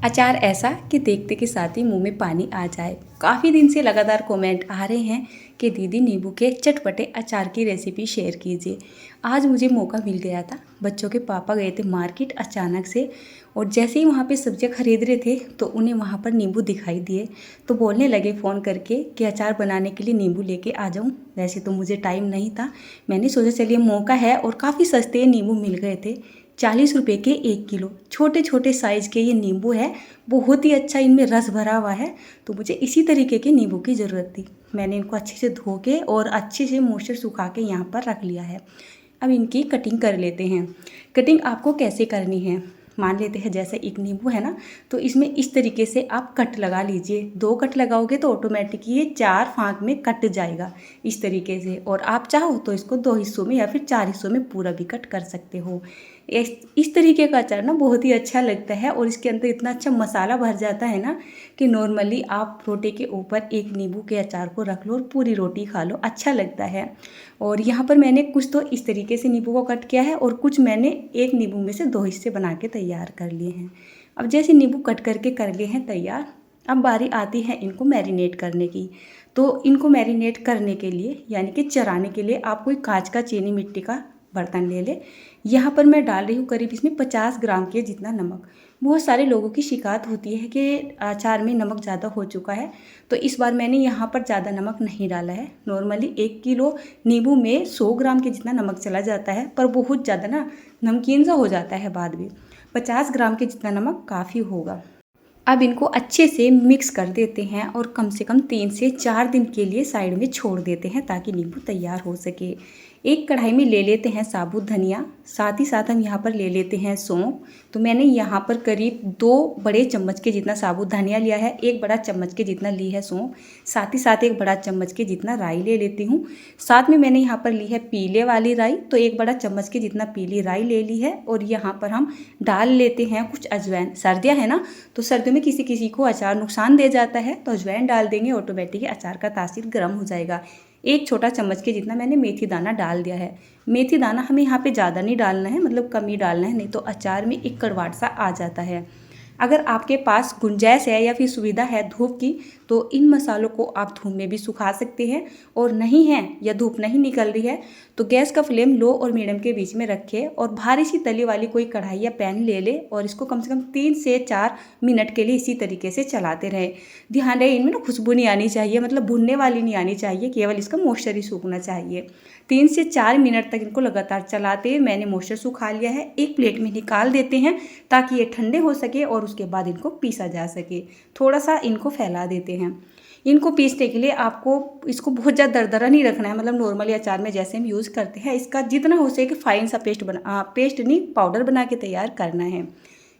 अचार ऐसा कि देखते के साथ ही मुंह में पानी आ जाए। काफ़ी दिन से लगातार कमेंट आ रहे हैं कि दीदी नींबू के चटपटे अचार की रेसिपी शेयर कीजिए। आज मुझे मौका मिल गया था। बच्चों के पापा गए थे मार्केट अचानक से, और जैसे ही वहाँ पे सब्जियाँ खरीद रहे थे तो उन्हें वहाँ पर नींबू दिखाई दिए। तो बोलने लगे फ़ोन करके कि अचार बनाने के लिए नींबू लेके आ जाऊँ। वैसे तो मुझे टाइम नहीं था, मैंने सोचा चलिए मौका है, और काफ़ी सस्ते नींबू मिल गए थे। 40 रुपये के 1 किलो छोटे छोटे साइज़ के ये नींबू है। बहुत ही अच्छा इनमें रस भरा हुआ है। तो मुझे इसी तरीके के नींबू की ज़रूरत थी। मैंने इनको अच्छे से धो के और अच्छे से मॉइस्चर सुखा के यहाँ पर रख लिया है। अब इनकी कटिंग कर लेते हैं। कटिंग आपको कैसे करनी है, मान लेते हैं जैसे एक नींबू है ना, तो इसमें इस तरीके से आप कट लगा लीजिए। 2 कट लगाओगे तो ऑटोमेटिक ये 4 फाँक में कट जाएगा इस तरीके से। और आप चाहो तो इसको 2 हिस्सों में या फिर 4 हिस्सों में पूरा भी कट कर सकते हो। इस तरीके का अचार ना बहुत ही अच्छा लगता है, और इसके अंदर इतना अच्छा मसाला भर जाता है ना कि नॉर्मली आप रोटी के ऊपर एक नींबू के अचार को रख लो और पूरी रोटी खा लो, अच्छा लगता है। और यहाँ पर मैंने कुछ तो इस तरीके से नींबू को कट किया है, और कुछ मैंने एक नींबू में से 2 हिस्से बना के तैयार कर लिए हैं। अब जैसे नींबू कट करके कर लिए हैं तैयार, अब बारी आती है इनको मैरिनेट करने की। तो इनको मैरिनेट करने के लिए यानी कि चराने के लिए आप कोई कांच का चीनी मिट्टी का बर्तन ले ले। यहाँ पर मैं डाल रही हूँ करीब इसमें 50 ग्राम के जितना नमक। बहुत सारे लोगों की शिकायत होती है कि अचार में नमक ज़्यादा हो चुका है, तो इस बार मैंने यहाँ पर ज़्यादा नमक नहीं डाला है। नॉर्मली 1 किलो नींबू में 100 ग्राम के जितना नमक चला जाता है, पर बहुत ज़्यादा ना नमकीन सा हो जाता है बाद में। 50 ग्राम के जितना नमक काफ़ी होगा। अब इनको अच्छे से मिक्स कर देते हैं और कम से कम 3 से 4 दिन के लिए साइड में छोड़ देते हैं ताकि नींबू तैयार हो सके। एक कढ़ाई में ले लेते हैं साबुत धनिया, साथ ही साथ हम यहाँ पर ले लेते हैं सौंफ। तो मैंने यहाँ पर करीब 2 बड़े चम्मच के जितना साबुत धनिया लिया है, 1 बड़ा चम्मच के जितना ली है सौंफ, साथ ही साथ 1 बड़ा चम्मच के जितना राई ले लेती हूँ। साथ में मैंने यहाँ पर ली है पीले वाली राई, तो 1 बड़ा चम्मच के जितना पीली राई ले ली है। और यहाँ पर हम डाल लेते हैं कुछ अजवाइन। सर्दियाँ है ना, तो सर्दियों में किसी किसी को अचार नुकसान दे जाता है, तो अजवाइन डाल देंगे, ऑटोमेटिक अचार का तासीर गर्म हो जाएगा। 1 छोटा चम्मच के जितना मैंने मेथी दाना डाल दिया है। मेथी दाना हमें यहाँ पे ज़्यादा नहीं डालना है, मतलब कम ही डालना है, नहीं तो अचार में एक कड़वाहट सा आ जाता है। अगर आपके पास गुंजाइश है या फिर सुविधा है धूप की, तो इन मसालों को आप धूप में भी सुखा सकते हैं। और नहीं है या धूप नहीं निकल रही है तो गैस का फ्लेम लो और मीडियम के बीच में रखें, और भारी सी तली वाली कोई कढ़ाई या पैन ले ले, और इसको कम से कम 3 से 4 मिनट के लिए इसी तरीके से चलाते रहे। ध्यान रहे इनमें ना खुशबू नहीं आनी चाहिए, मतलब भुनने वाली नहीं आनी चाहिए, केवल इसका मॉइस्चर ही सूखना चाहिए। 3 से 4 मिनट तक इनको लगातार चलाते। मैंने मॉइस्चर सुखा लिया है, एक प्लेट में निकाल देते हैं ताकि ये ठंडे हो सके और उसके बाद इनको पीसा जा सके। थोड़ा सा इनको फैला देते हैं। इनको पीसने के लिए आपको इसको बहुत ज़्यादा दरदरा नहीं रखना है, मतलब नॉर्मली अचार में जैसे हम यूज़ करते हैं इसका जितना हो सके फाइन सा पेस्ट नहीं पाउडर बना के तैयार करना है।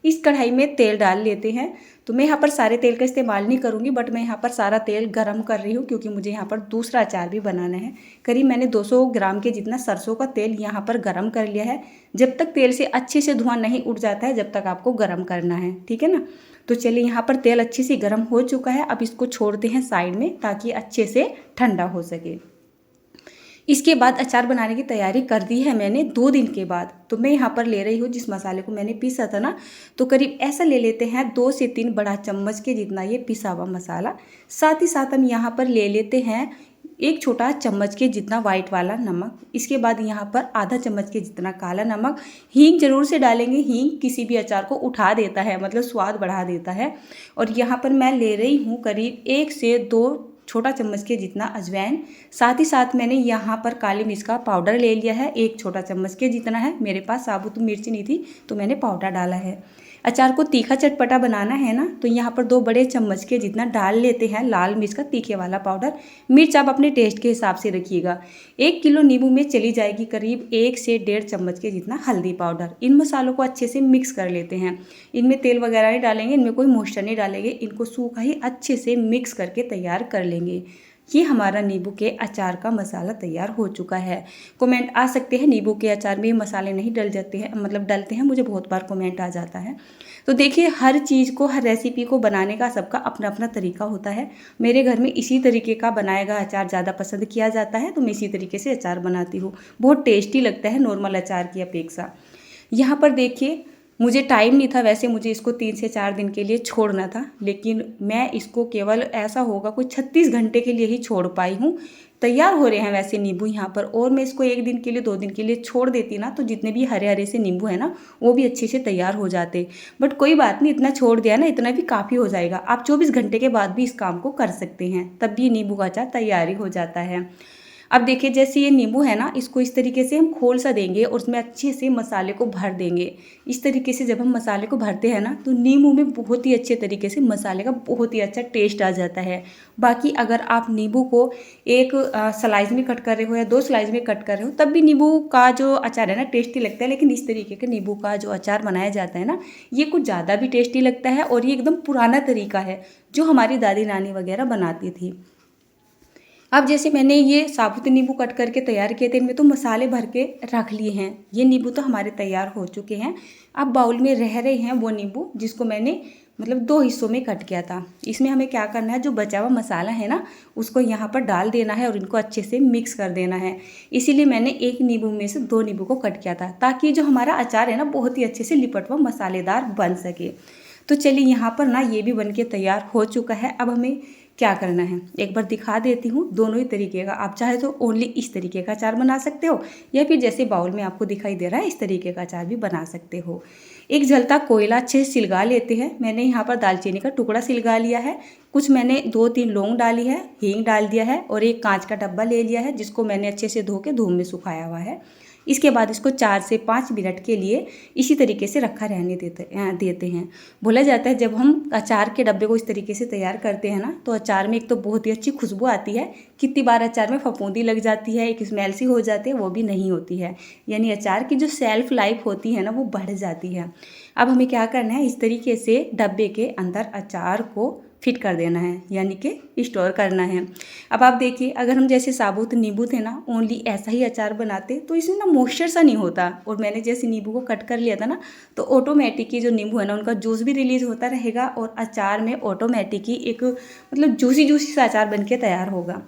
इस कढ़ाई में तेल डाल लेते हैं। तो मैं यहाँ पर सारे तेल का इस्तेमाल नहीं करूँगी, बट मैं यहाँ पर सारा तेल गरम कर रही हूँ क्योंकि मुझे यहाँ पर दूसरा अचार भी बनाना है। करीब मैंने 200 ग्राम के जितना सरसों का तेल यहाँ पर गरम कर लिया है। जब तक तेल से अच्छे से धुआं नहीं उठ जाता है जब तक आपको गरम करना है, ठीक है ना। तो चलिए यहाँ पर तेल अच्छे से गरम हो चुका है। अब इसको छोड़ते हैं साइड में ताकि अच्छे से ठंडा हो सके। इसके बाद अचार बनाने की तैयारी कर दी है मैंने 2 दिन के बाद। तो मैं यहाँ पर ले रही हूँ जिस मसाले को मैंने पीसा था ना, तो करीब ऐसा ले लेते हैं 2 से 3 बड़ा चम्मच के जितना ये पिसा हुआ मसाला। साथ ही साथ हम यहाँ पर ले लेते हैं 1 छोटा चम्मच के जितना वाइट वाला नमक। इसके बाद यहाँ पर आधा चम्मच के जितना काला नमक। हींग जरूर से डालेंगे, हींग किसी भी अचार को उठा देता है, मतलब स्वाद बढ़ा देता है। और यहाँ पर मैं ले रही हूँ करीब 1 से 2 छोटा चम्मच के जितना अजवाइन। साथ ही साथ मैंने यहाँ पर काली मिर्च का पाउडर ले लिया है, 1 छोटा चम्मच के जितना है। मेरे पास साबुत मिर्च नहीं थी तो मैंने पाउडर डाला है। अचार को तीखा चटपटा बनाना है ना, तो यहाँ पर 2 बड़े चम्मच के जितना डाल लेते हैं लाल मिर्च का तीखे वाला पाउडर। मिर्च आप अपने टेस्ट के हिसाब से रखिएगा। 1 किलो नींबू में चली जाएगी करीब 1 से 1.5 चम्मच के जितना हल्दी पाउडर। इन मसालों को अच्छे से मिक्स कर लेते हैं। इनमें तेल वगैरह नहीं डालेंगे, इनमें कोई मॉइस्चर नहीं डालेंगे, इनको सूखा ही अच्छे से मिक्स करके तैयार कर लेंगे। ये हमारा नींबू के अचार का मसाला तैयार हो चुका है। कमेंट आ सकते हैं नींबू के अचार में मसाले नहीं डल जाते हैं, मतलब डलते हैं, मुझे बहुत बार कमेंट आ जाता है। तो देखिए हर चीज़ को, हर रेसिपी को बनाने का सबका अपना अपना तरीका होता है। मेरे घर में इसी तरीके का बनाया गया अचार ज़्यादा पसंद किया जाता है, तो मैं इसी तरीके से अचार बनाती हूँ। बहुत टेस्टी लगता है नॉर्मल अचार की अपेक्षा। यहाँ पर देखिए मुझे टाइम नहीं था, वैसे मुझे इसको 3 से 4 दिन के लिए छोड़ना था, लेकिन मैं इसको केवल ऐसा होगा कोई 36 घंटे के लिए ही छोड़ पाई हूँ। तैयार हो रहे हैं वैसे नींबू यहाँ पर, और मैं इसको 1 दिन के लिए 2 दिन के लिए छोड़ देती ना, तो जितने भी हरे हरे से नींबू है ना वो भी अच्छे से तैयार हो जाते। बट कोई बात नहीं, इतना छोड़ दिया ना, इतना भी काफ़ी हो जाएगा। आप 24 घंटे के बाद भी इस काम को कर सकते हैं, तब भी नींबू का अचार तैयार हो जाता है। अब देखिए, जैसे ये नींबू है ना, इसको इस तरीके से हम खोल सा देंगे और उसमें अच्छे से मसाले को भर देंगे। इस तरीके से जब हम मसाले को भरते हैं ना, तो नींबू में बहुत ही अच्छे तरीके से मसाले का बहुत ही अच्छा टेस्ट आ जाता है। बाकी अगर आप नींबू को एक स्लाइस में कट कर रहे हो या 2 स्लाइस में कट कर रहे हो, तब भी नींबू का जो अचार है ना टेस्टी लगता है। लेकिन इस तरीके के नींबू का जो अचार बनाया जाता है ना, ये कुछ ज़्यादा भी टेस्टी लगता है, और ये एकदम पुराना तरीका है जो हमारी दादी नानी वगैरह बनाती थी। अब जैसे मैंने ये साबुत नींबू कट करके तैयार किए थे, इनमें तो मसाले भर के रख लिए हैं। ये नींबू तो हमारे तैयार हो चुके हैं। अब बाउल में रह रहे हैं वो नींबू जिसको मैंने मतलब 2 हिस्सों में कट किया था। इसमें हमें क्या करना है, जो बचा हुआ मसाला है ना उसको यहाँ पर डाल देना है और इनको अच्छे से मिक्स कर देना है। इसीलिए मैंने 1 नींबू में से 2 नींबू को कट किया था, ताकि जो हमारा अचार है ना बहुत ही अच्छे से लिपट हुआ मसालेदार बन सके। तो चलिए, यहाँ पर ना ये भी बन के तैयार हो चुका है। अब हमें क्या करना है एक बार दिखा देती हूँ, दोनों ही तरीके का। आप चाहे तो ओनली इस तरीके का अचार बना सकते हो, या फिर जैसे बाउल में आपको दिखाई दे रहा है इस तरीके का अचार भी बना सकते हो। एक जलता कोयला अच्छे से सिलगा लेते हैं। मैंने यहाँ पर दालचीनी का टुकड़ा सिलगा लिया है, कुछ मैंने 2-3 लौंग डाली है, हींग डाल दिया है, और एक कांच का डब्बा ले लिया है जिसको मैंने अच्छे से धो के धूप में सुखाया हुआ है। इसके बाद इसको 4 से 5 मिनट के लिए इसी तरीके से रखा रहने देते हैं। बोला जाता है जब हम अचार के डब्बे को इस तरीके से तैयार करते हैं ना, तो अचार में एक तो बहुत ही अच्छी खुशबू आती है। कितनी बार अचार में फफूंदी लग जाती है, एक स्मेल सी हो जाती है, वो भी नहीं होती है। यानी अचार की जो सेल्फ लाइफ होती है ना वो बढ़ जाती है। अब हमें क्या करना है, इस तरीके से डब्बे के अंदर अचार को फिट कर देना है, यानी कि स्टोर करना है। अब आप देखिए, अगर हम जैसे साबुत नींबू थे ना ओनली ऐसा ही अचार बनाते तो इसमें ना मॉइस्चर सा नहीं होता, और मैंने जैसे नींबू को कट कर लिया था ना, तो ऑटोमेटिक ही जो नींबू है ना उनका जूस भी रिलीज होता रहेगा, और अचार में ऑटोमेटिक ही एक मतलब जूसी सा अचार बन के तैयार होगा।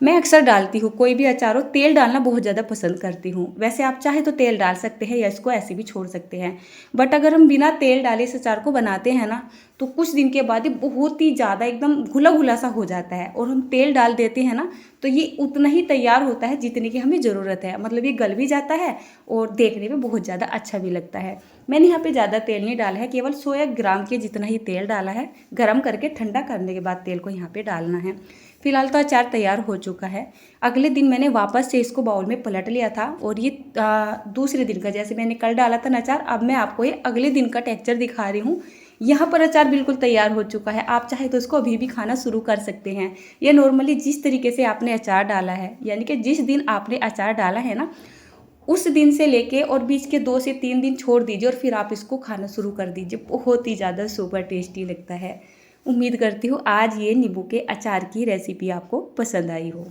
मैं अक्सर डालती हूँ, कोई भी अचार हो तेल डालना बहुत ज़्यादा पसंद करती हूँ। वैसे आप चाहे तो तेल डाल सकते हैं या इसको ऐसे भी छोड़ सकते हैं, बट अगर हम बिना तेल डाले इस अचार को बनाते हैं ना, तो कुछ दिन के बाद ये बहुत ही ज़्यादा एकदम घुला घुला सा हो जाता है। और हम तेल डाल देते हैं ना, तो ये उतना ही तैयार होता है जितने की हमें ज़रूरत है। मतलब ये गल भी जाता है और देखने में बहुत ज़्यादा अच्छा भी लगता है। मैंने यहाँ पे ज़्यादा तेल नहीं डाला है, केवल 100 ग्राम के जितना ही तेल डाला है। गरम करके ठंडा करने के बाद तेल को यहाँ पे डालना है। फिलहाल तो अचार तैयार हो चुका है। अगले दिन मैंने वापस से इसको बाउल में पलट लिया था, और ये दूसरे दिन का, जैसे मैंने कल डाला था ना अचार, अब मैं आपको ये अगले दिन का टेक्सचर दिखा रही हूँ। यहाँ पर अचार बिल्कुल तैयार हो चुका है। आप चाहे तो इसको अभी भी खाना शुरू कर सकते हैं। ये नॉर्मली जिस तरीके से आपने अचार डाला है, यानी कि जिस दिन आपने अचार डाला है ना उस दिन से लेके और बीच के 2 से 3 दिन छोड़ दीजिए, और फिर आप इसको खाना शुरू कर दीजिए। बहुत ही ज़्यादा सुपर टेस्टी लगता है। उम्मीद करती हूँ आज ये नींबू के अचार की रेसिपी आपको पसंद आई हो।